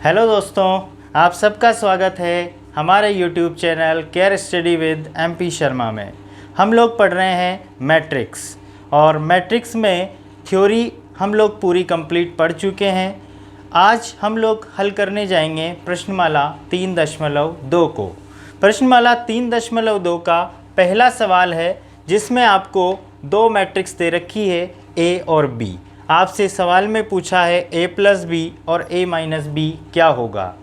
Hello दोस्तों, आप सबका स्वागत है हमारे YouTube channel care study with MP Sharma में। हम लोग पढ़ रहे हैं मैट्रिक्स और मैट्रिक्स में थ्योरी हम लोग पूरी कंप्लीट पढ़ चुके हैं। आज हम लोग हल करने जाएंगे प्रश्नमाला 3.2 को। प्रश्नमाला 3.2 का पहला सवाल है जिसमें आपको दो मैट्रिक्स दे रखी है A और B। आपसे सवाल में पूछा है A+B और A-B क्या होगा।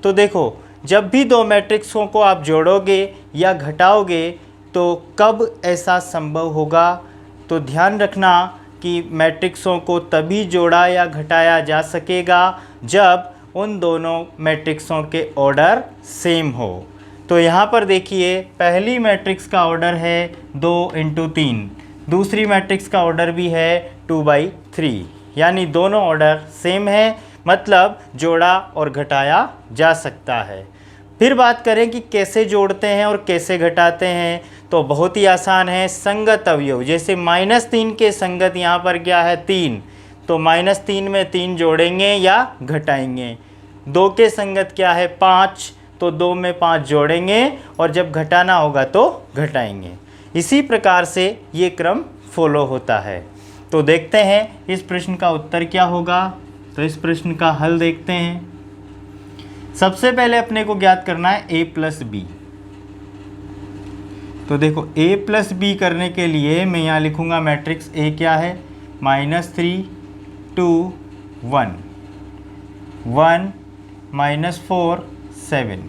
तो देखो, जब भी दो मैट्रिक्सों को आप जोड़ोगे या घटाओगे तो कब ऐसा संभव होगा, तो ध्यान रखना कि मैट्रिक्सों को तभी जोड़ा या घटाया जा सकेगा जब उन दोनों मैट्रिक्सों के ऑर्डर सेम हो। तो यहाँ पर देखिए, पहली मैट्रिक्स का ऑर्डर है 2 × 3, दूसरी मैट्रिक्स का ऑर्डर भी है 2/3, यानी दोनों ऑर्डर सेम है, मतलब जोड़ा और घटाया जा सकता है। फिर बात करें कि कैसे जोड़ते हैं और कैसे घटाते हैं, तो बहुत ही आसान है। संगत अवयव, जैसे -3 के संगत यहाँ पर क्या है 3, तो -3 में 3 जोड़ेंगे या घटाएंगे। 2 के संगत क्या है 5, तो 2 में 5 जोड़ेंगे और जब घटाना होगा तो घटाएंगे। इसी प्रकार से ये क्रम फॉलो होता है। तो देखते हैं इस प्रश्न का उत्तर क्या होगा। तो इस प्रश्न का हल देखते हैं। सबसे पहले अपने को ज्ञात करना है A+B। तो देखो, A+B करने के लिए मैं यहाँ लिखूंगा मैट्रिक्स A क्या है, -3 2 1 1 -4 7,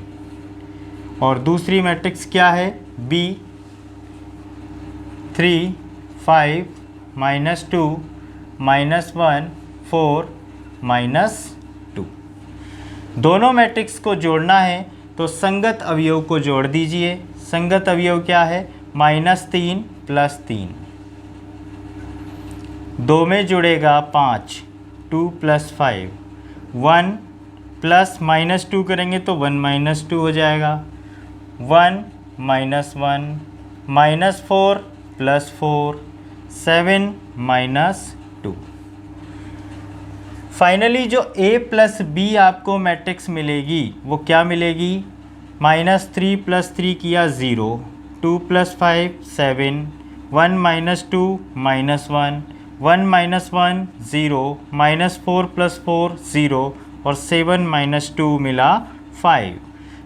और दूसरी मैट्रिक्स क्या है B 3 5 -2 -1 4 -2। दोनों मैट्रिक्स को जोड़ना है तो संगत अवयव को जोड़ दीजिए। संगत अवयव क्या है -3 + 3, 2 में जुड़ेगा 5, 2 + 5, 1 प्लस -2 करेंगे तो 1 - 2 हो जाएगा, 1 - 1 -4 + 4 7 -2। फाइनली जो A+B आपको मैट्रिक्स मिलेगी वो क्या मिलेगी, -3 + 3 किया 0, 2 + 5 7, 1 - 2 -1, 1 - 1 0, -4 + 4 0 और 7 - 2 मिला 5,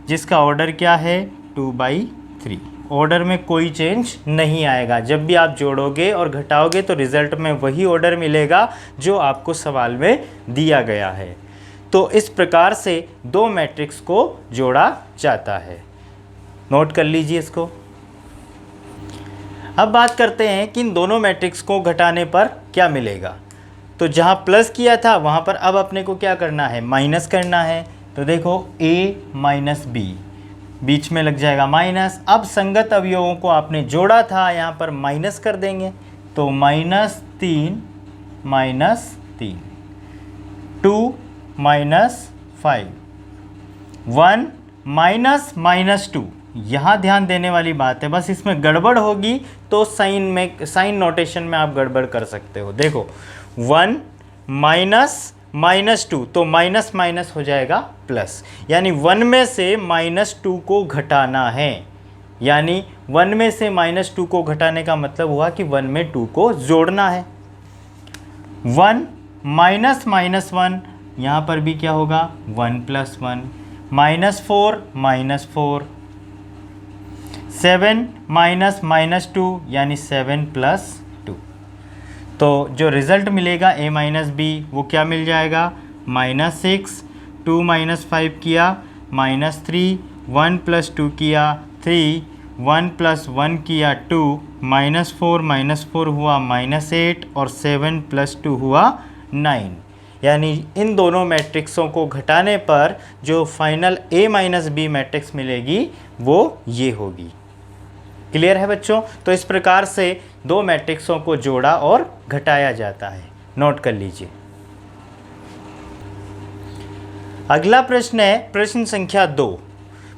जिसका ऑर्डर क्या है 2/3। ऑर्डर में कोई चेंज नहीं आएगा। जब भी आप जोड़ोगे और घटाओगे तो रिज़ल्ट में वही ऑर्डर मिलेगा जो आपको सवाल में दिया गया है। तो इस प्रकार से दो मैट्रिक्स को जोड़ा जाता है। नोट कर लीजिए इसको। अब बात करते हैं कि इन दोनों मैट्रिक्स को घटाने पर क्या मिलेगा। तो जहाँ प्लस किया था वहाँ पर अब अपने को क्या करना है, माइनस करना है। तो देखो A - B, बीच में लग जाएगा माइनस। अब संगत अवयवों को आपने जोड़ा था, यहाँ पर माइनस कर देंगे। तो -3 -3, 2 - 5, 1 -2। यहाँ ध्यान देने वाली बात है, बस इसमें गड़बड़ होगी तो साइन नोटेशन में आप गड़बड़ कर सकते हो। देखो 1 -2, तो माइनस माइनस हो जाएगा प्लस, यानी 1 में से -2 को घटाना है। यानी 1 में से -2 को घटाने का मतलब हुआ कि 1 में 2 को जोड़ना है। 1 -1, यहाँ पर भी क्या होगा 1 + 1, -4 -4, 7 -2 यानी 7 + 2। तो जो रिज़ल्ट मिलेगा A - B वो क्या मिल जाएगा, -6, 2 - 5 किया -3, 1 + 2 किया 3, 1 + 1 किया 2, -4 -4 हुआ -8 और 7 + 2 हुआ 9। यानी इन दोनों मैट्रिक्सों को घटाने पर जो फाइनल A - B मैट्रिक्स मिलेगी वो ये होगी। क्लियर है बच्चों। तो इस प्रकार से दो मैट्रिक्सों को जोड़ा और घटाया जाता है। नोट कर लीजिए। अगला प्रश्न है प्रश्न संख्या 2।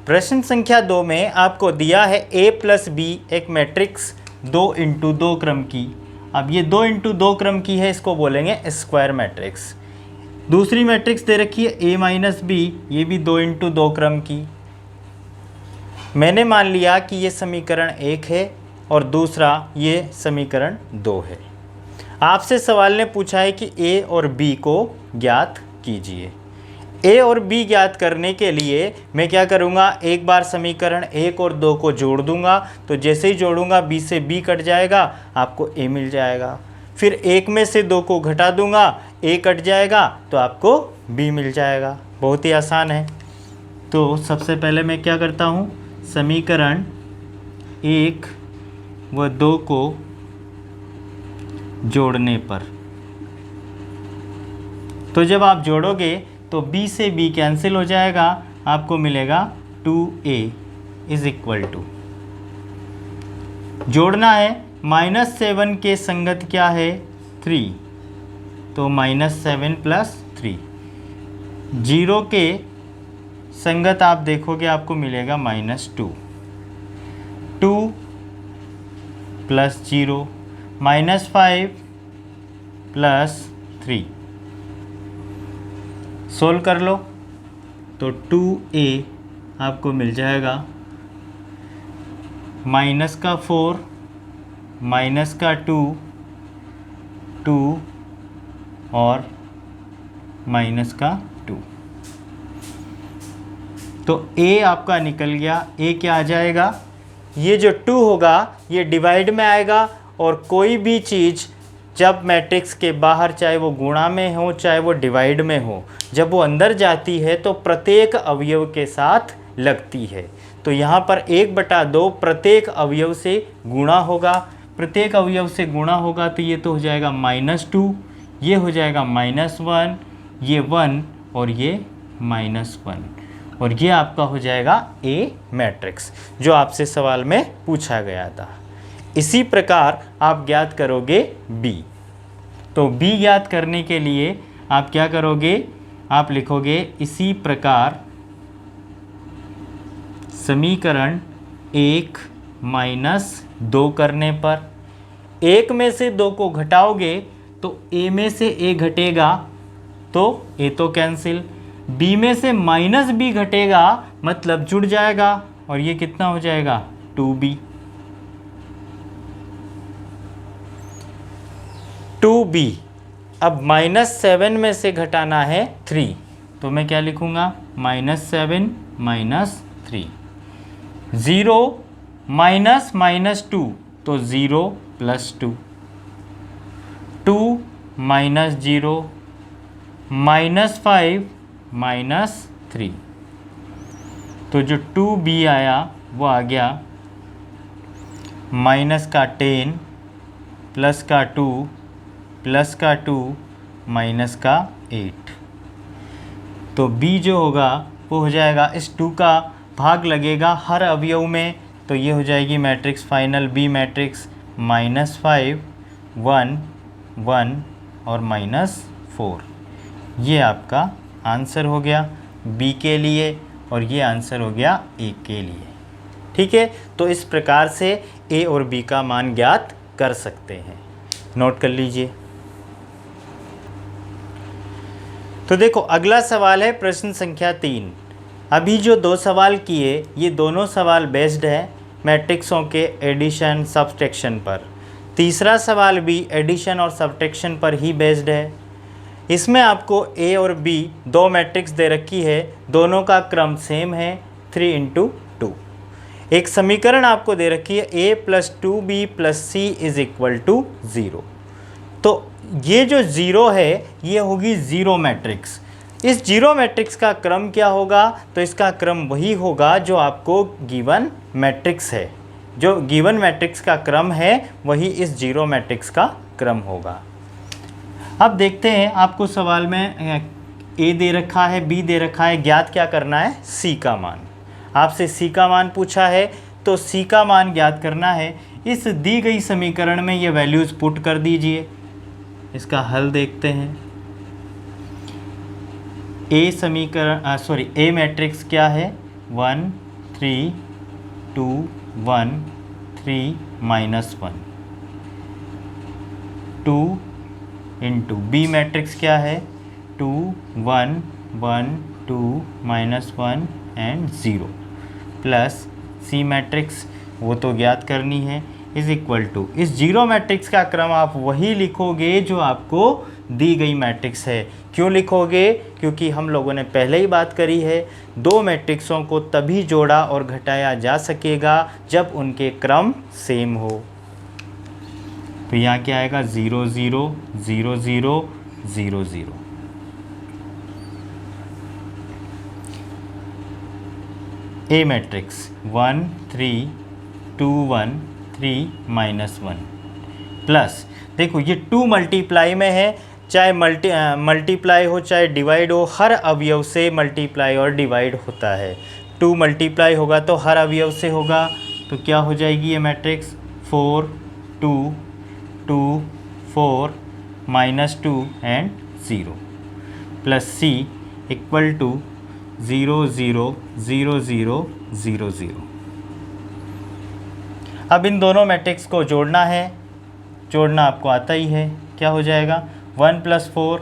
प्रश्न संख्या 2 में आपको दिया है A+B एक मैट्रिक्स 2 × 2 क्रम की। अब ये 2 × 2 क्रम की है, इसको बोलेंगे स्क्वायर मैट्रिक्स। दूसरी मैट्रिक्स दे रखी है A माइनस बी, ये भी 2 इंटू 2 क्रम की। मैंने मान लिया कि ये समीकरण 1 है और दूसरा ये समीकरण 2 है। आपसे सवाल ने पूछा है कि A और B को ज्ञात कीजिए। A और B ज्ञात करने के लिए मैं क्या करूँगा, एक बार समीकरण 1 और 2 को जोड़ दूँगा, तो जैसे ही जोड़ूँगा B से B कट जाएगा, आपको A मिल जाएगा। फिर 1 में से 2 को घटा दूँगा, A कट जाएगा तो आपको B मिल जाएगा। बहुत ही आसान है। तो सबसे पहले मैं क्या करता हूँ, समीकरण 1 व 2 को जोड़ने पर, तो जब आप जोड़ोगे तो B से B कैंसिल हो जाएगा, आपको मिलेगा 2A इज इक्वल टू, जोड़ना है -7 के संगत क्या है 3, तो -7 + 3। 0 के संगत आप देखोगे आपको मिलेगा -2, 2 + 0 -5 + 3। सोल्व कर लो तो 2A आपको मिल जाएगा, -4 -2 2 और -2। तो A आपका निकल गया। A क्या आ जाएगा, ये जो 2 होगा ये डिवाइड में आएगा, और कोई भी चीज़ जब मैट्रिक्स के बाहर, चाहे वो गुणा में हो चाहे वो डिवाइड में हो, जब वो अंदर जाती है तो प्रत्येक अवयव के साथ लगती है। तो यहाँ पर 1/2 प्रत्येक अवयव से गुणा होगा, प्रत्येक अवयव से गुणा होगा तो ये तो हो जाएगा -2, ये हो जाएगा -1, ये 1 और ये -1, और ये आपका हो जाएगा A मैट्रिक्स, जो आपसे सवाल में पूछा गया था। इसी प्रकार आप ज्ञात करोगे B। तो B ज्ञात करने के लिए आप क्या करोगे, आप लिखोगे इसी प्रकार समीकरण 1 - 2 करने पर, 1 में से 2 को घटाओगे तो A में से A घटेगा तो A तो कैंसिल, B में से -B घटेगा मतलब जुड़ जाएगा, और ये कितना हो जाएगा 2B। 2B। अब -7 में से घटाना है 3, तो मैं क्या लिखूँगा, -7 - 3। 0 -2 तो 0 + 2, 2 - 0 -5 -3, तो जो 2B आया वो आ गया -10 +2 +2 -8। तो B जो होगा वो हो जाएगा, इस 2 का भाग लगेगा हर अवयव में, तो ये हो जाएगी मैट्रिक्स फाइनल B मैट्रिक्स -5 1 1 और -4। ये आपका आंसर हो गया B के लिए, और ये आंसर हो गया A के लिए। ठीक है, तो इस प्रकार से A और B का मान ज्ञात कर सकते हैं। नोट कर लीजिए। तो देखो अगला सवाल है प्रश्न संख्या 3। अभी जो 2 सवाल किए, ये दोनों सवाल बेस्ड है मैट्रिक्सों के एडिशन सब्सट्रैक्शन पर। तीसरा सवाल भी एडिशन और सब्सट्रैक्शन पर ही बेस्ड है। इसमें आपको A और B 2 मैट्रिक्स दे रखी है, दोनों का क्रम सेम है 3 × 2। एक समीकरण आपको दे रखी है A + 2B + C = 0। तो ये जो 0 है ये होगी ज़ीरो मैट्रिक्स। इस जीरो मैट्रिक्स का क्रम क्या होगा, तो इसका क्रम वही होगा जो आपको गिवन मैट्रिक्स है। जो गिवन मैट्रिक्स का क्रम है वही इस जीरो मैट्रिक्स का क्रम होगा। अब देखते हैं, आपको सवाल में A दे रखा है, B दे रखा है, ज्ञात क्या करना है, C का मान। आपसे C का मान पूछा है तो C का मान ज्ञात करना है। इस दी गई समीकरण में ये वैल्यूज़ पुट कर दीजिए। इसका हल देखते हैं। A मैट्रिक्स क्या है, 1 3 2 1 3 -1। 2 × B मैट्रिक्स क्या है, 2 1 1 2 -1 एंड 0 प्लस सी मैट्रिक्स वो तो ज्ञात करनी है इज इक्वल टू इस जीरो मैट्रिक्स का क्रम आप वही लिखोगे जो आपको दी गई मैट्रिक्स है। क्यों लिखोगे? क्योंकि हम लोगों ने पहले ही बात करी है, दो मैट्रिक्सों को तभी जोड़ा और घटाया जा सकेगा जब उनके क्रम सेम हो। तो यहाँ क्या आएगा 0 0 0 0 0 0। ए मैट्रिक्स 1 3 2 1 3 -1 प्लस देखो ये 2 मल्टीप्लाई में है, चाहे मल्टीप्लाई हो चाहे डिवाइड हो, हर अवयव से मल्टीप्लाई और डिवाइड होता है। 2 मल्टीप्लाई होगा तो हर अवयव से होगा, तो क्या हो जाएगी ये matrix 4 2 2 4 -2 and 0 plus C equal to 0 0 0 0 0 0। अब इन दोनों मैट्रिक्स को जोड़ना है, जोड़ना आपको आता ही है। क्या हो जाएगा 1 + 4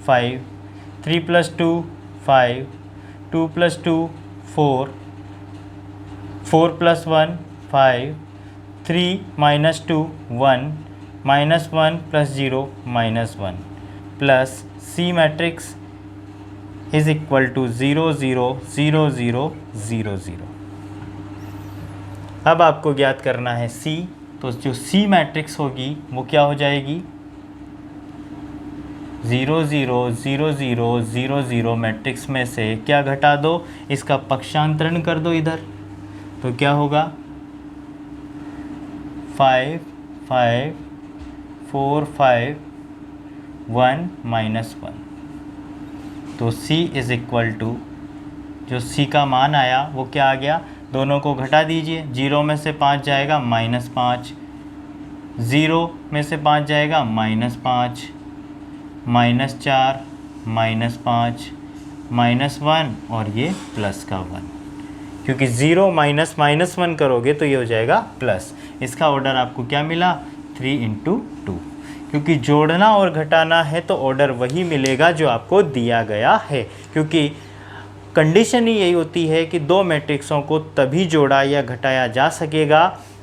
5 3 + 2 5 2 + 2 4 4 + 1 5 3 - 2 1 -1 + 0 -1 plus C matrix is equal to 0 0 0 0 0 0। अब आपको ज्ञात करना है सी, तो जो सी मैट्रिक्स होगी वो क्या हो जाएगी 0 0 0 0 0 0 मैट्रिक्स में से क्या घटा दो, इसका पक्षांतरण कर दो इधर, तो क्या होगा 5 5 4 5 1 -1। तो C इज इक्वल टू जो C का मान आया वो क्या आ गया, दोनों को घटा दीजिए, 0 में से 5 जाएगा -5, 0 में से 5 जाएगा -5, -4 -5 -1 और ये प्लस का 1, क्योंकि 0 -1 करोगे तो ये हो जाएगा प्लस। इसका ऑर्डर आपको क्या मिला 3 × 2, क्योंकि जोड़ना और घटाना है तो ऑर्डर वही मिलेगा जो आपको दिया गया है, क्योंकि कंडीशन ही यही होती है कि दो मैट्रिक्सों को तभी जोड़ा या घटाया जा सकेगा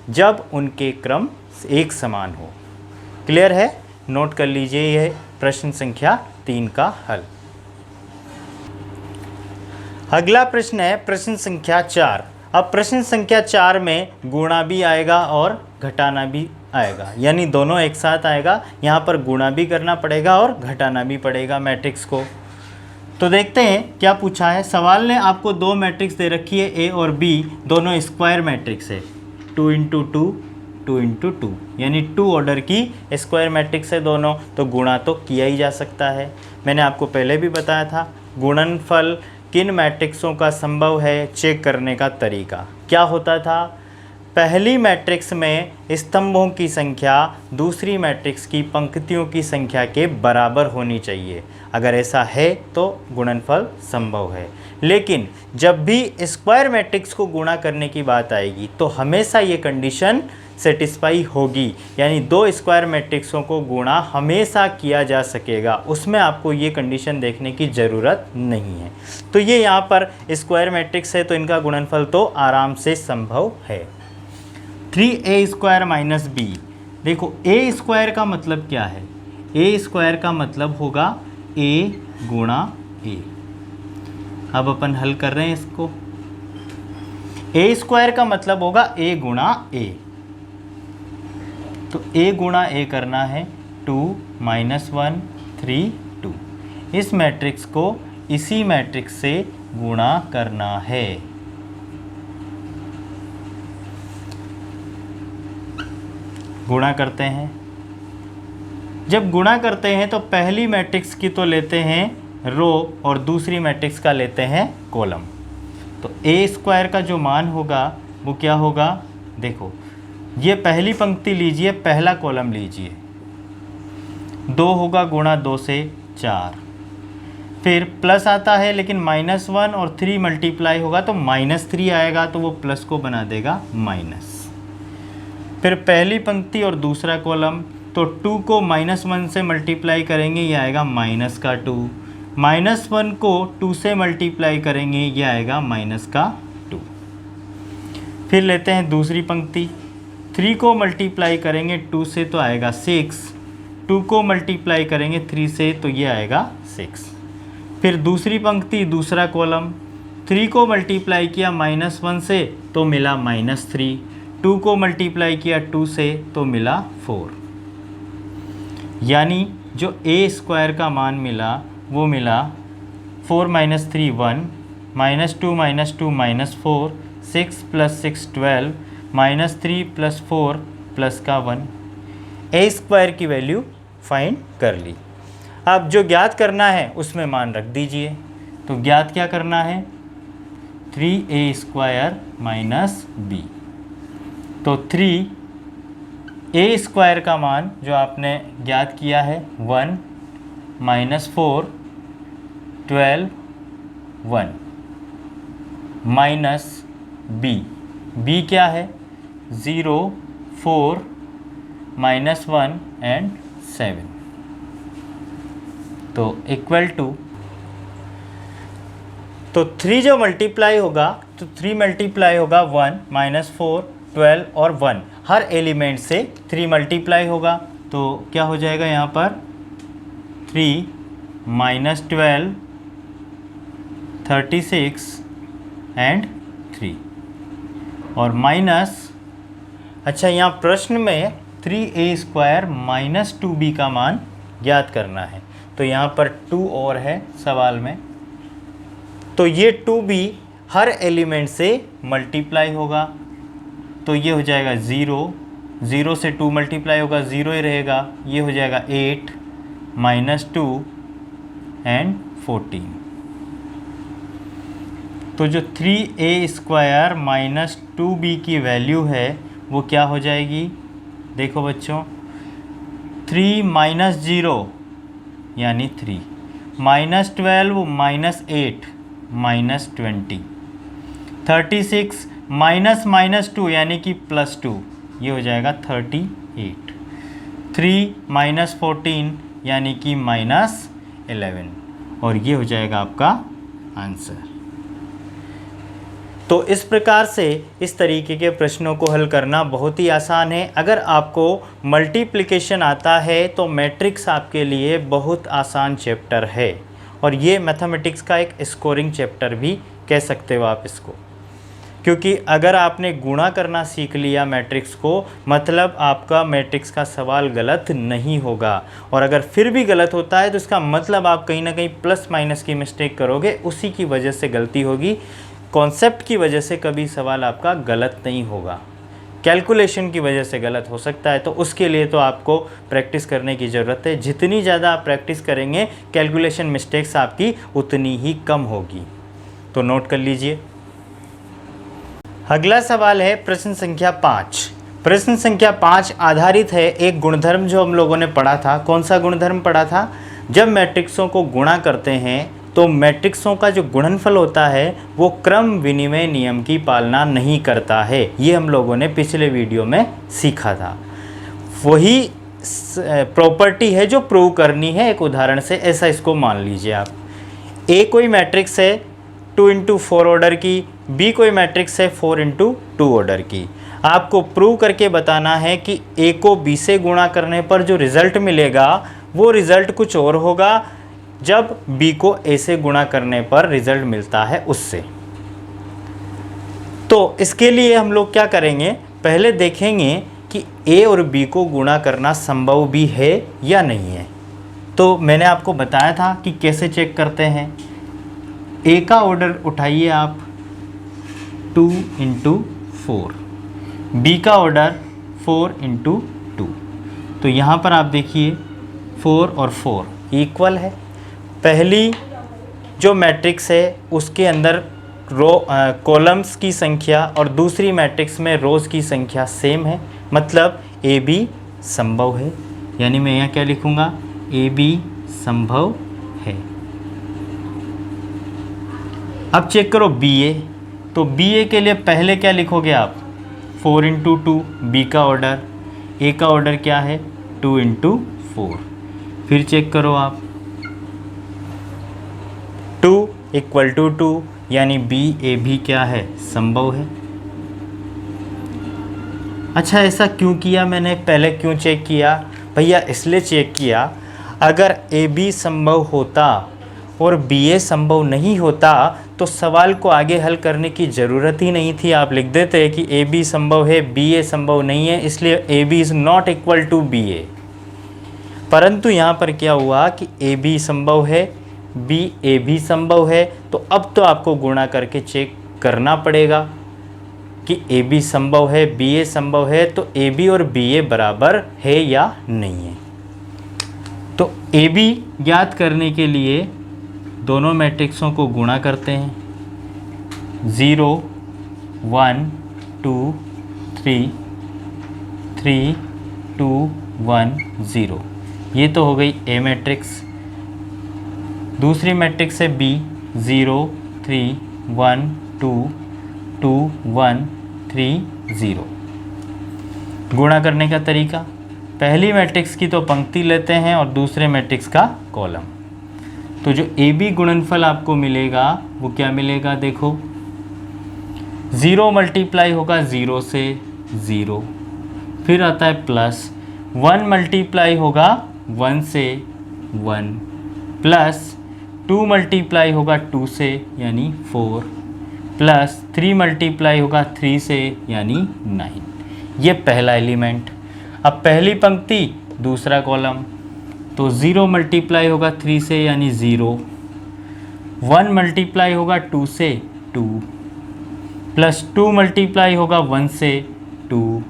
जब उनके क्रम एक समान हो। क्लियर है? नोट कर लीजिए यह प्रश्न संख्या 3 का हल। अगला प्रश्न है प्रश्न संख्या 4। अब प्रश्न संख्या 4 में गुणा भी आएगा और घटाना भी आएगा, यानी दोनों एक साथ आएगा। यहाँ पर गुणा भी करना पड़ेगा और घटाना भी पड़ेगा मैट्रिक्स को। तो देखते हैं क्या पूछा है। सवाल ने आपको दो मैट्रिक्स दे रखी है, ए और बी, दोनों स्क्वायर मैट्रिक्स है, 2 × 2 2 × 2, यानी 2 ऑर्डर की स्क्वायर मैट्रिक्स है दोनों, तो गुणा तो किया ही जा सकता है। मैंने आपको पहले भी बताया था गुणनफल किन मैट्रिक्सों का संभव है चेक करने का तरीका क्या होता था। पहली मैट्रिक्स में स्तंभों की संख्या दूसरी मैट्रिक्स की पंक्तियों की संख्या के बराबर होनी चाहिए, अगर ऐसा है तो गुणनफल संभव है। लेकिन जब भी स्क्वायर मैट्रिक्स को गुणा करने की बात आएगी तो हमेशा ये कंडीशन सेटिस्फाई होगी, यानी दो स्क्वायर मैट्रिक्सों को गुणा हमेशा किया जा सकेगा, उसमें आपको ये कंडीशन देखने की ज़रूरत नहीं है। तो ये यहाँ पर स्क्वायर मैट्रिक्स है तो इनका गुणनफल तो आराम से संभव है। 3a² - b, देखो a² का मतलब क्या है, a² का मतलब होगा a गुणा a। अब अपन हल कर रहे हैं इसको, a² का मतलब होगा a गुणा a, तो a गुणा a करना है 2 -1 3 2। इस मैट्रिक्स को इसी मैट्रिक्स से गुणा करना है। गुणा करते हैं, जब गुणा करते हैं तो पहली मैट्रिक्स की तो लेते हैं रो और दूसरी मैट्रिक्स का लेते हैं कॉलम। तो a² का जो मान होगा वो क्या होगा, देखो ये पहली पंक्ति लीजिए, पहला कॉलम लीजिए, 2 होगा गुणा 2 से 4, फिर प्लस आता है लेकिन -1 और 3 मल्टीप्लाई होगा तो -3 आएगा, तो वो प्लस को बना देगा माइनस। फिर पहली पंक्ति और दूसरा कॉलम, तो 2 को -1 से मल्टीप्लाई करेंगे, ये आएगा -2, -1 को 2 से मल्टीप्लाई करेंगे, ये आएगा -2। फिर लेते हैं दूसरी पंक्ति, 3 को मल्टीप्लाई करेंगे 2 से तो आएगा 6, 2 को मल्टीप्लाई करेंगे 3 से तो ये आएगा 6। फिर दूसरी पंक्ति, दूसरा कॉलम, 3 को मल्टीप्लाई किया -1 से तो मिला -3, 2 को मल्टीप्लाई किया 2 से तो मिला 4। यानी जो ए स्क्वायर का मान मिला वो मिला 4 - 3 1, -2 - 2 -4, 6 + 6 12, -3 + 4 + 1। ए स्क्वायर की वैल्यू फाइंड कर ली। अब जो ज्ञात करना है उसमें मान रख दीजिए। तो ज्ञात क्या करना है, 3a² - b। तो 3a² का मान जो आपने ज्ञात किया है 1 -4 12 1 माइनस b क्या है 0 4 -1 एंड 7। तो इक्वल टू, तो 3 जो मल्टीप्लाई होगा तो 3 मल्टीप्लाई होगा 1 -4 12 और 1, हर एलिमेंट से 3 मल्टीप्लाई होगा। तो क्या हो जाएगा यहाँ पर 3 -12 36 एंड 3 और माइनस, अच्छा यहाँ प्रश्न में 3a² - 2b का मान ज्ञात करना है। तो यहाँ पर 2 और है सवाल में, तो ये 2b हर एलिमेंट से मल्टीप्लाई होगा। तो ये हो जाएगा 0, 0 से 2 मल्टीप्लाई होगा 0 ही रहेगा, ये हो जाएगा 8 -2 एंड 14। तो जो 3a² - 2b की वैल्यू है वो क्या हो जाएगी, देखो बच्चों 3 - 0 यानी 3, -12 -8 -20, 36 -2 यानी कि +2, ये हो जाएगा 38, 3 - 14 यानी कि -11 और ये हो जाएगा आपका आंसर। तो इस प्रकार से इस तरीके के प्रश्नों को हल करना बहुत ही आसान है। अगर आपको मल्टीप्लिकेशन आता है तो मैट्रिक्स आपके लिए बहुत आसान चैप्टर है और ये मैथमेटिक्स का एक स्कोरिंग चैप्टर भी कह सकते हो आप इसको, क्योंकि अगर आपने गुणा करना सीख लिया मैट्रिक्स को, मतलब आपका मैट्रिक्स का सवाल गलत नहीं होगा। और अगर फिर भी गलत होता है तो इसका मतलब आप कहीं ना कहीं प्लस माइनस की मिस्टेक करोगे, उसी की वजह से गलती होगी। कॉन्सेप्ट की वजह से कभी सवाल आपका गलत नहीं होगा, कैलकुलेशन की वजह से गलत हो सकता है। तो उसके लिए तो आपको प्रैक्टिस करने की ज़रूरत है। जितनी ज़्यादा आप प्रैक्टिस करेंगे कैलकुलेशन मिस्टेक्स आपकी उतनी ही कम होगी। तो नोट कर लीजिए। अगला सवाल है प्रश्न संख्या 5। प्रश्न संख्या 5 आधारित है एक गुणधर्म जो हम लोगों ने पढ़ा था। कौन सा गुणधर्म पढ़ा था, जब मैट्रिक्सों को गुणा करते हैं तो मैट्रिक्सों का जो गुणनफल होता है वो क्रम विनिमय नियम की पालना नहीं करता है। ये हम लोगों ने पिछले वीडियो में सीखा था। वही प्रॉपर्टी है जो प्रूव करनी है एक उदाहरण से। ऐसा इसको मान लीजिए आप, ए कोई मैट्रिक्स है 2 × 4 ऑर्डर की, बी कोई मैट्रिक्स है 4 × 2 ऑर्डर की। आपको प्रूव करके बताना है कि ए को बी से गुणा करने पर जो रिज़ल्ट मिलेगा वो रिज़ल्ट कुछ और होगा जब b को a से गुणा करने पर रिजल्ट मिलता है उससे। तो इसके लिए हम लोग क्या करेंगे, पहले देखेंगे कि a और b को गुणा करना संभव भी है या नहीं है। तो मैंने आपको बताया था कि कैसे चेक करते हैं। a का ऑर्डर उठाइए आप 2 × 4, b का ऑर्डर 4 × 2। तो यहाँ पर आप देखिए 4 और 4 इक्वल है। पहली जो मैट्रिक्स है उसके अंदर कॉलम्स की संख्या और दूसरी मैट्रिक्स में रोज़ की संख्या सेम है, मतलब ए बी संभव है। यानी मैं यहाँ क्या लिखूँगा, ए बी संभव है। अब चेक करो बी ए। तो बी ए के लिए पहले क्या लिखोगे आप, 4 × 2, बी का ऑर्डर, ए का ऑर्डर क्या है 2 × 4। फिर चेक करो आप इक्वल टू 2, यानी बी ए भी क्या है, संभव है। अच्छा, ऐसा क्यों किया मैंने, पहले क्यों चेक किया भैया? इसलिए चेक किया, अगर ए बी संभव होता और बी ए संभव नहीं होता तो सवाल को आगे हल करने की ज़रूरत ही नहीं थी। आप लिख देते कि ए बी संभव है, बी ए संभव नहीं है, इसलिए A B is not equal to B A. परंतु यहाँ पर क्या हुआ कि ए बी संभव है, बी ए भी संभव है, तो अब तो आपको गुणा करके चेक करना पड़ेगा कि ए बी संभव है, बी ए संभव है, तो ए बी और बी ए बराबर है या नहीं है। तो ए बी ज्ञात करने के लिए दोनों मैट्रिक्सों को गुणा करते हैं, 0 1 2 3 3 2 1 0। ये तो हो गई ए मैट्रिक्स। दूसरी मैट्रिक्स है बी, 0 3 1 2 2 1 3 0। गुणा करने का तरीका, पहली मैट्रिक्स की तो पंक्ति लेते हैं और दूसरे मैट्रिक्स का कॉलम। तो जो ए बी गुणनफल आपको मिलेगा वो क्या मिलेगा, देखो 0 मल्टीप्लाई होगा 0 से 0, फिर आता है प्लस 1 मल्टीप्लाई होगा 1 से 1, प्लस 2 मल्टीप्लाई होगा 2 से यानी 4, प्लस 3 मल्टीप्लाई होगा 3 से यानी 9। ये पहला एलिमेंट। अब पहली पंक्ति दूसरा कॉलम, तो 0 मल्टीप्लाई होगा 3 से यानी 0, 1 मल्टीप्लाई होगा 2 से 2, प्लस 2 मल्टीप्लाई होगा 1 से 2,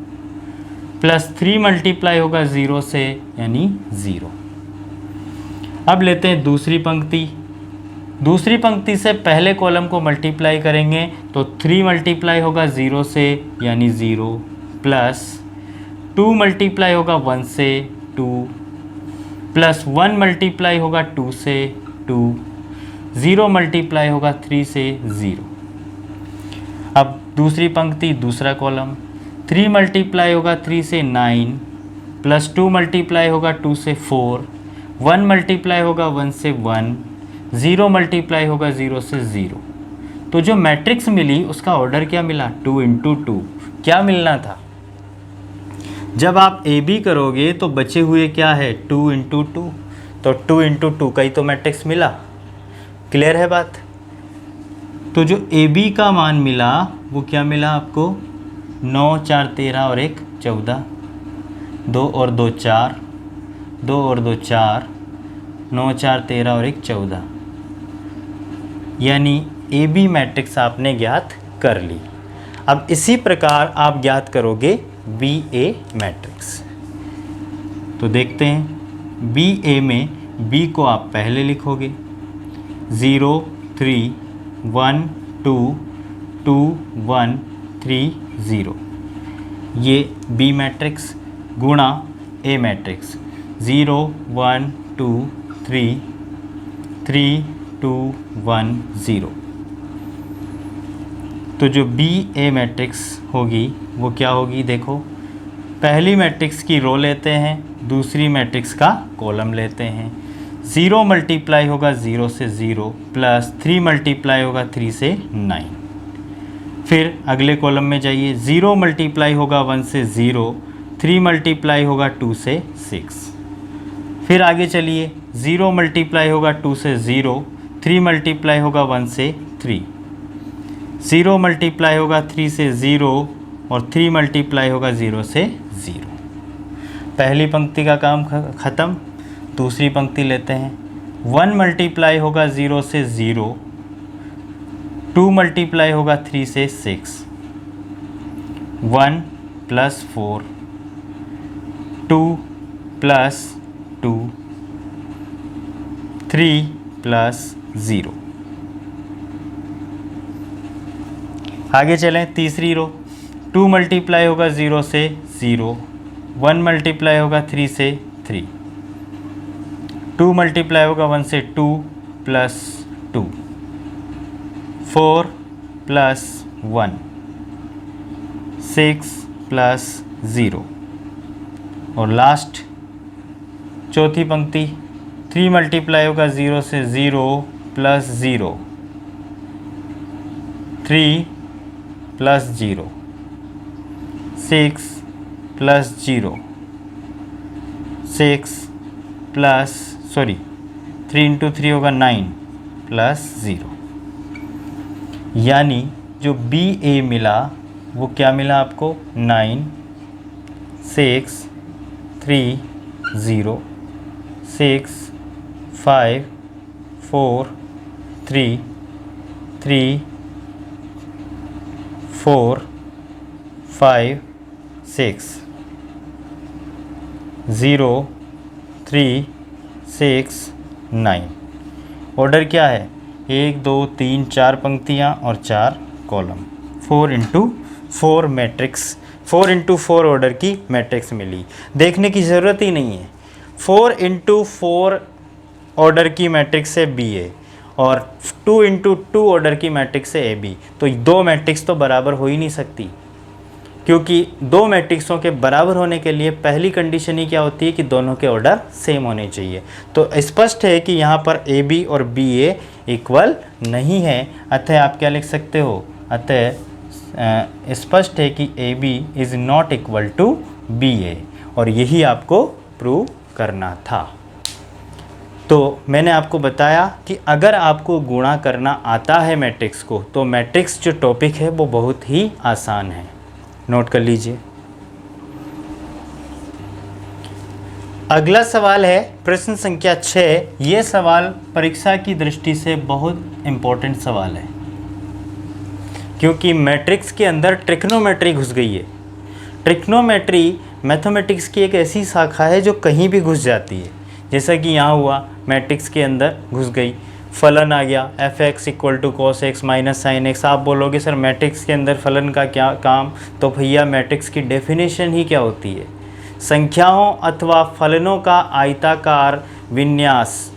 प्लस 3 मल्टीप्लाई होगा 0 से यानी 0। अब लेते हैं दूसरी पंक्ति। दूसरी पंक्ति से पहले कॉलम को मल्टीप्लाई करेंगे तो 3 मल्टीप्लाई होगा 0 से यानी 0, प्लस 2 मल्टीप्लाई होगा 1 से 2, प्लस 1 मल्टीप्लाई होगा 2 से 2, 0 मल्टीप्लाई होगा 3 से 0। अब दूसरी पंक्ति दूसरा कॉलम, 3 मल्टीप्लाई होगा 3 से 9, प्लस 2 मल्टीप्लाई होगा 2 से 4, 1 मल्टीप्लाई होगा 1 से 1, 0 मल्टीप्लाई होगा 0 से 0। तो जो मैट्रिक्स मिली उसका ऑर्डर क्या मिला, 2 इंटू 2। क्या मिलना था, जब आप ए बी करोगे तो बचे हुए क्या है, 2 इंटू 2, तो 2 इंटू 2 का ही तो मैट्रिक्स मिला। क्लियर है बात? तो जो ए बी का मान मिला वो क्या मिला आपको, 9 4 13 और 1 14, 2 और 2 4, 2 और 2 4, 9 4 13 और 1 14, यानी ए बी मैट्रिक्स आपने ज्ञात कर ली। अब इसी प्रकार आप ज्ञात करोगे बी ए मैट्रिक्स। तो देखते हैं, बी ए में बी को आप पहले लिखोगे, 0 3 1 2 2 1 3 0, ये बी मैट्रिक्स गुणा ए मैट्रिक्स, 0 1 2 3 3 2 1 0। तो जो बी ए मैट्रिक्स होगी वो क्या होगी, देखो पहली मैट्रिक्स की रो लेते हैं, दूसरी मैट्रिक्स का कॉलम लेते हैं। 0 मल्टीप्लाई होगा 0 से 0, प्लस 3 मल्टीप्लाई होगा 3 से 9। फिर अगले कॉलम में जाइए, 0 मल्टीप्लाई होगा 1 से 0, 3 मल्टीप्लाई होगा 2 से 6। फिर आगे चलिए, 0 मल्टीप्लाई होगा 2 से 0, 3 मल्टीप्लाई होगा 1 से 3, 0 मल्टीप्लाई होगा 3 से 0 और 3 मल्टीप्लाई होगा 0 से 0। पहली पंक्ति का काम ख़त्म। दूसरी पंक्ति लेते हैं, 1 मल्टीप्लाई होगा 0 से 0, 2 मल्टीप्लाई होगा 3 से 6, 1 प्लस 4, 2 प्लस 2, 3 प्लस 0। आगे चलें, तीसरी रो, 2 मल्टीप्लाई होगा 0 से 0, 1 मल्टीप्लाई होगा 3 से 3, 2 मल्टीप्लाई होगा 1 से 2 प्लस 2, 4 प्लस 1, 6 प्लस 0 और लास्ट चौथी पंक्ति, 3 मल्टीप्लाई होगा 0 से 0 plus 0, 3 plus 0, 6 plus 0, 6 plus 3 into 3 होगा 9 प्लस 0। यानी जो बी ए मिला वो क्या मिला आपको? 9 6 3 0 6 5 4 3 3 4 5 6 0 3 6 9। ऑर्डर क्या है? 1 2 3 4 पंक्तियाँ और 4 column. 4 into 4 matrix, 4 into 4 order की मैट्रिक्स मिली। देखने की ज़रूरत ही नहीं है। 4 इंटू 4 ऑर्डर की मैट्रिक्स है बी ए और 2 इंटू 2 ऑर्डर की मैट्रिक्स है ए बी। तो दो मैट्रिक्स तो बराबर हो ही नहीं सकती, क्योंकि दो मैट्रिक्सों के बराबर होने के लिए पहली कंडीशन ही क्या होती है कि दोनों के ऑर्डर सेम होने चाहिए। तो स्पष्ट है कि यहाँ पर ए बी और बी ए इक्वल नहीं है। अतः आप क्या लिख सकते हो? अतः स्पष्ट है कि A B is not equal to B A, और यही आपको प्रूव करना था। तो मैंने आपको बताया कि अगर आपको गुणा करना आता है मैट्रिक्स को, तो मैट्रिक्स जो टॉपिक है वो बहुत ही आसान है। नोट कर लीजिए। अगला सवाल है प्रश्न संख्या 6। ये सवाल परीक्षा की दृष्टि से बहुत इम्पोर्टेंट सवाल है, क्योंकि मैट्रिक्स के अंदर ट्रिग्नोमेट्री घुस गई है। ट्रिग्नोमेट्री मैथमेटिक्स की एक ऐसी शाखा है जो कहीं भी घुस जाती है। जैसा कि यहाँ हुआ, मैट्रिक्स के अंदर घुस गई, फलन आ गया f(x = cos x minus sine x. आप बोलोगे सर मैट्रिक्स के अंदर फलन का क्या काम? तो भैया मैट्रिक्स की डेफिनेशन ही क्या होती है? संख्याओं अथवा फलनों का आयताकार विन्यास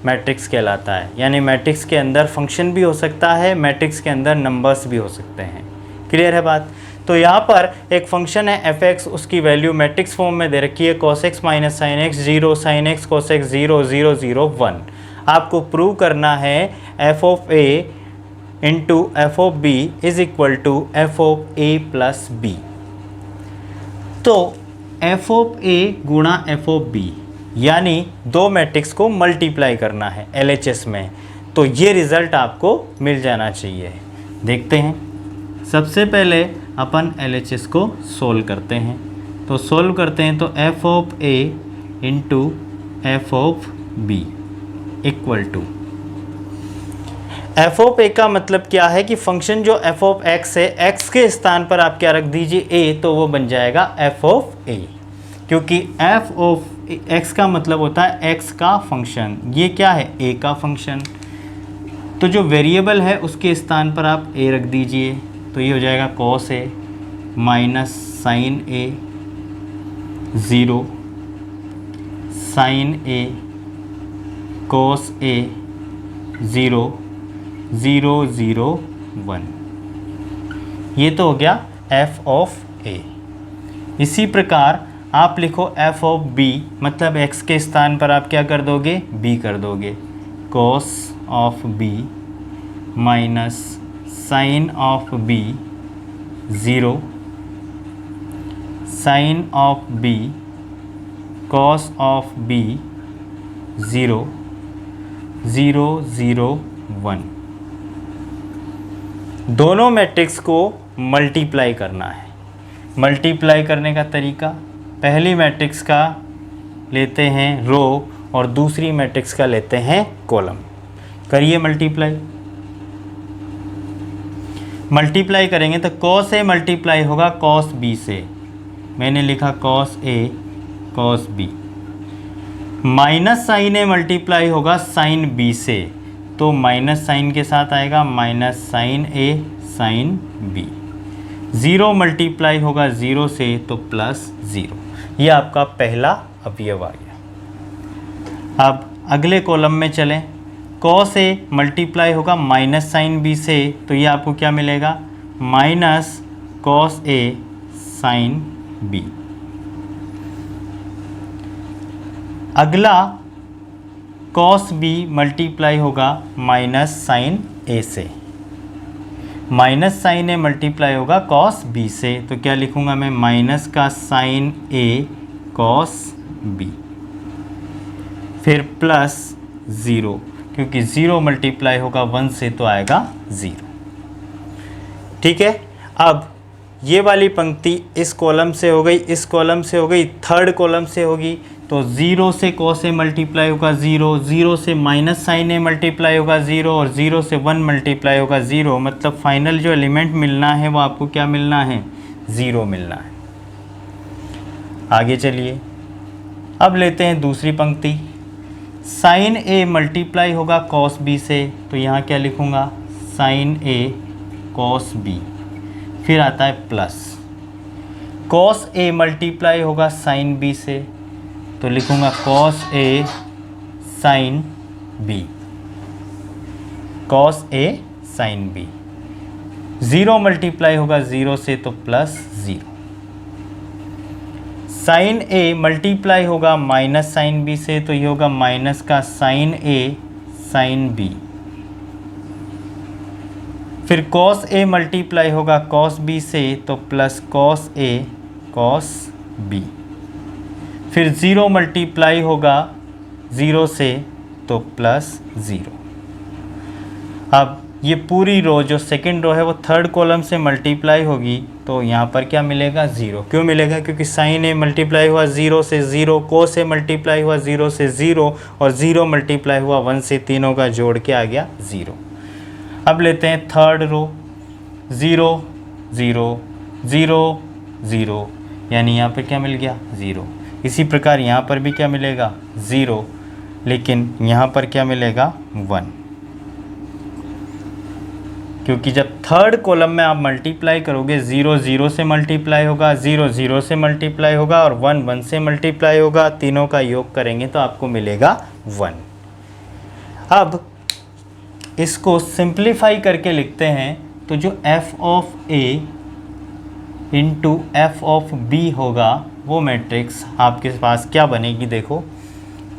मैट्रिक्स कहलाता है। यानी मैट्रिक्स के अंदर फंक्शन भी हो सकता है, मैट्रिक्स के अंदर नंबर्स भी हो सकते हैं। क्लियर है बात? तो यहाँ पर एक फंक्शन है f(x), उसकी वैल्यू मैट्रिक्स फॉर्म में दे रखी है cos x minus sine x 0, sin x cos x 0 0 0 1। आपको प्रूव करना है f of a into F of b is equal to F of a plus b। तो f ऑफ a गुणा F of b, यानी दो matrix को multiply करना है LHS में। तो ये रिज़ल्ट आपको मिल जाना चाहिए। देखते हैं। सबसे पहले अपन LHS को सोल्व करते हैं। तो सोल्व करते हैं तो f of a into F of b equal to, f of a का मतलब क्या है कि फंक्शन जो f ऑफ x है, x के स्थान पर आप क्या रख दीजिए a, तो वो बन जाएगा f ऑफ a, क्योंकि f ऑफ x का मतलब होता है x का फंक्शन। ये क्या है? a का फंक्शन। तो जो वेरिएबल है उसके स्थान पर आप a रख दीजिए, तो ये हो जाएगा cos a minus sine a 0 sine a cos a 0 0 0 1। ये तो हो गया f ऑफ a। इसी प्रकार आप लिखो f ऑफ b, मतलब x के स्थान पर आप क्या कर दोगे? b कर दोगे। cos of b minus sine of b 0 sine of b cos of b 0 0 0 1। दोनों मैट्रिक्स को मल्टीप्लाई करना है। मल्टीप्लाई करने का तरीका, पहली मैट्रिक्स का लेते हैं रो और दूसरी मैट्रिक्स का लेते हैं कॉलम। करिए मल्टीप्लाई। मल्टीप्लाई करेंगे तो cos a मल्टीप्लाई होगा cos b से। मैंने लिखा cos a cos b। Minus sine a multiply होगा साइन b से, तो माइनस साइन के साथ आएगा minus sine a sine b। 0 multiply होगा 0 से, तो प्लस 0। ये आपका पहला अवयव आ गया। अब अगले कॉलम में चलें। cos a मल्टीप्लाई होगा माइनस साइन b से, तो ये आपको क्या मिलेगा? Minus cos a sine b। अगला cos b मल्टीप्लाई होगा माइनस साइन a से, माइनस साइन ए मल्टीप्लाई होगा कॉस बी से, तो क्या लिखूंगा मैं, माइनस का साइन ए कॉस बी, फिर प्लस 0, क्योंकि 0 मल्टीप्लाई होगा 1 से तो आएगा 0। ठीक है, अब ये वाली पंक्ति इस कॉलम से हो गई, इस कॉलम से हो गई, थर्ड कॉलम से होगी, तो 0 से कॉस ए मल्टीप्लाई होगा 0, 0 से माइनस साइन ए मल्टीप्लाई होगा 0 और 0 से 1 मल्टीप्लाई होगा 0, मतलब फाइनल जो एलिमेंट मिलना है वो आपको क्या मिलना है, 0 मिलना है। आगे चलिए, अब लेते हैं दूसरी पंक्ति। साइन ए मल्टीप्लाई होगा कॉस बी से, तो यहाँ क्या लिखूँगा, साइन ए कॉस बी, फिर आता है प्लस, कॉस ए मल्टीप्लाई होगा साइन बी से, तो लिखूंगा cos A sine B, cos A sine B. 0 multiply होगा 0 से तो प्लस 0। साइन ए मल्टीप्लाई होगा माइनस साइन बी से, तो ये होगा माइनस का साइन ए साइन बी, फिर कॉस ए मल्टीप्लाई होगा कॉस बी से, तो plus cos A cos B, फिर 0 मल्टीप्लाई होगा 0 से तो प्लस 0। अब ये पूरी रो जो सेकंड रो है वो थर्ड कॉलम से मल्टीप्लाई होगी, तो यहाँ पर क्या मिलेगा, 0। क्यों मिलेगा, क्योंकि साइन ए मल्टीप्लाई हुआ 0 से 0, कोस ए मल्टीप्लाई हुआ 0 से 0 और 0 मल्टीप्लाई हुआ 1 से, तीनों का जोड़ के आ गया 0। अब लेते हैं थर्ड रो, 0 0 0 0, यानी यहाँ पर क्या मिल गया, 0। इसी प्रकार यहाँ पर भी क्या मिलेगा, 0, लेकिन यहाँ पर क्या मिलेगा, 1, क्योंकि जब थर्ड कॉलम में आप मल्टीप्लाई करोगे 0 0 से मल्टीप्लाई होगा, 0 0 से मल्टीप्लाई होगा और 1 1 से मल्टीप्लाई होगा, तीनों का योग करेंगे तो आपको मिलेगा 1। अब इसको सिंप्लीफाई करके लिखते हैं, तो जो f of a into F of b होगा वो मैट्रिक्स आपके पास क्या बनेगी, देखो,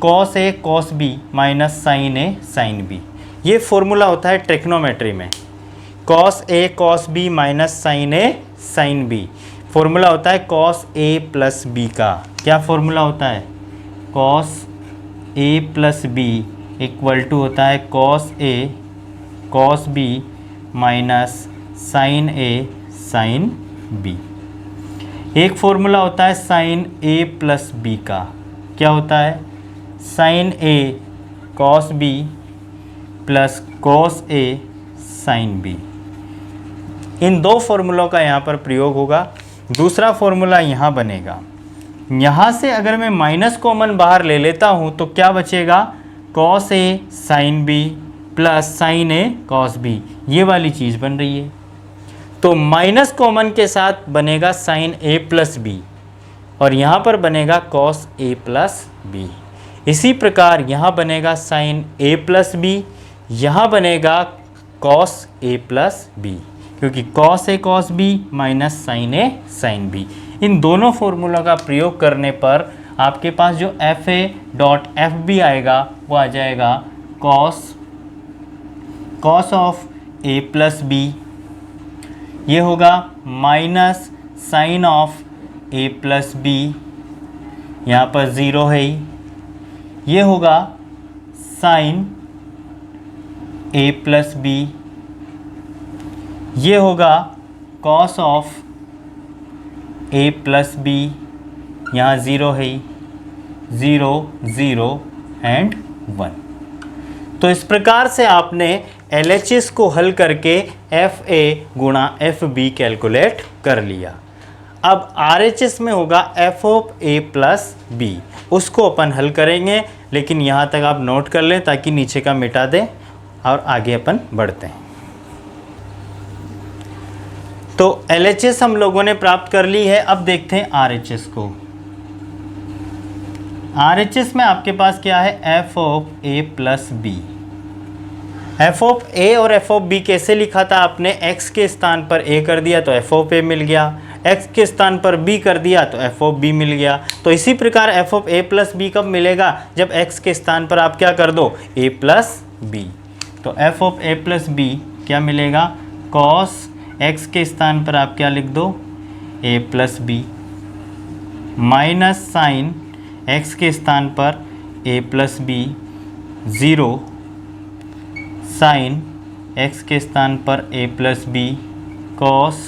cos a cos b minus sine a sine b। ये फॉर्मूला होता है ट्रिग्नोमेट्री में, cos a cos b minus sine a sine b। Formula होता है cos a प्लस b का। क्या फॉर्मूला होता है, cos a plus b equal to होता है cos a cos b minus sine a sine b। एक फॉर्मूला होता है साइन a प्लस b का। क्या होता है, sine a cos b plus cos a sine b। इन दो फॉर्मूलों का यहाँ पर प्रयोग होगा। दूसरा फॉर्मूला यहाँ बनेगा, यहाँ से अगर मैं माइनस कॉमन बाहर ले लेता हूँ तो क्या बचेगा, cos a sine b plus sine a cos b। ये वाली चीज़ बन रही है, तो माइनस कॉमन के साथ बनेगा साइन a प्लस b और यहाँ पर बनेगा cos a प्लस b। इसी प्रकार यहाँ बनेगा साइन a प्लस b, यहाँ बनेगा cos a प्लस b, क्योंकि cos a cos b minus sine a sine b। इन दोनों फॉर्मूलों का प्रयोग करने पर आपके पास जो F A dot F B आएगा वो आ जाएगा cos of a plus b, ये होगा minus sine of a plus b, यहाँ पर 0 है ही, ये होगा साइन a प्लस b, ये होगा cos of a plus b, यहाँ 0 है ही, 0 0 एंड 1। तो इस प्रकार से आपने LHS को हल करके FA गुणा FB कैलकुलेट कर लिया। अब RHS में होगा f of a plus b, उसको अपन हल करेंगे, लेकिन यहाँ तक आप नोट कर लें ताकि नीचे का मिटा दें और आगे अपन बढ़ते हैं। तो LHS हम लोगों ने प्राप्त कर ली है। अब देखते हैं RHS को। RHS में आपके पास क्या है, f of a plus b। f of a और f ऑफ b कैसे लिखा था आपने, x के स्थान पर a कर दिया तो f ऑफ a मिल गया, x के स्थान पर b कर दिया तो f ऑफ b मिल गया। तो इसी प्रकार f of a plus b कब मिलेगा, जब x के स्थान पर आप क्या कर दो, a प्लस b। तो f of a plus b क्या मिलेगा, कॉस x के स्थान पर आप क्या लिख दो, a plus B, minus sine x के स्थान पर a plus B, 0 sine x के स्थान पर a plus B, cos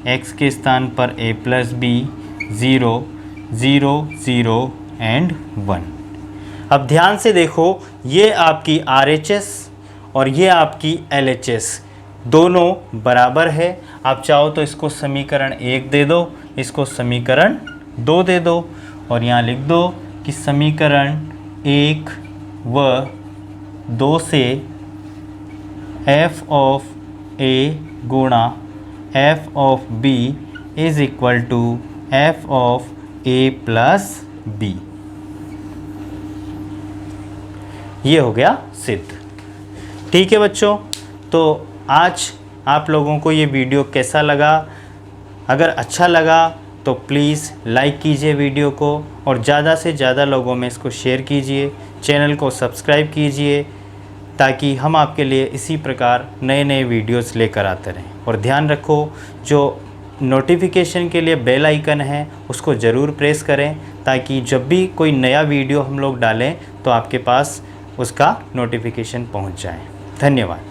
x के स्थान पर a प्लस बी, 0 0 0 एंड 1। अब ध्यान से देखो, ये आपकी RHS और ये आपकी LHS दोनों बराबर है। आप चाहो तो इसको समीकरण 1 दे दो, इसको समीकरण 2 दे दो, और यहाँ लिख दो कि समीकरण 1 व 2 से f ऑफ a गुणा f of b is equal to f of a plus b। ये हो गया सिद्ध। ठीक है बच्चों, तो आज आप लोगों को ये वीडियो कैसा लगा? अगर अच्छा लगा तो प्लीज़ लाइक कीजिए वीडियो को, और ज़्यादा से ज़्यादा लोगों में इसको शेयर कीजिए, चैनल को सब्सक्राइब कीजिए, ताकि हम आपके लिए इसी प्रकार नए नए वीडियोस लेकर आते रहें। और ध्यान रखो, जो नोटिफिकेशन के लिए बेल आइकन है उसको ज़रूर प्रेस करें, ताकि जब भी कोई नया वीडियो हम लोग डालें तो आपके पास उसका नोटिफिकेशन पहुंच जाए। धन्यवाद।